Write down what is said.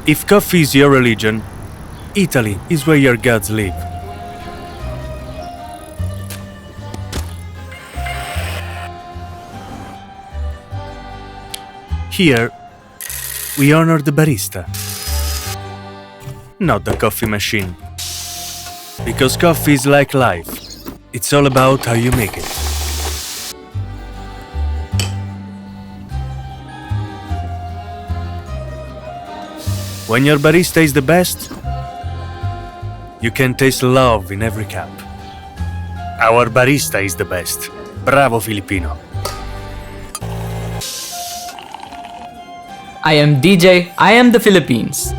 If coffee is your religion, Italy is where your gods live. Here, we honor the barista, not the coffee machine. Because coffee is like life. It's all about how you make it. When your barista is the best, you can taste love in every cup. Our barista is the best. Bravo, Filipino. I am DJ, I am the Philippines.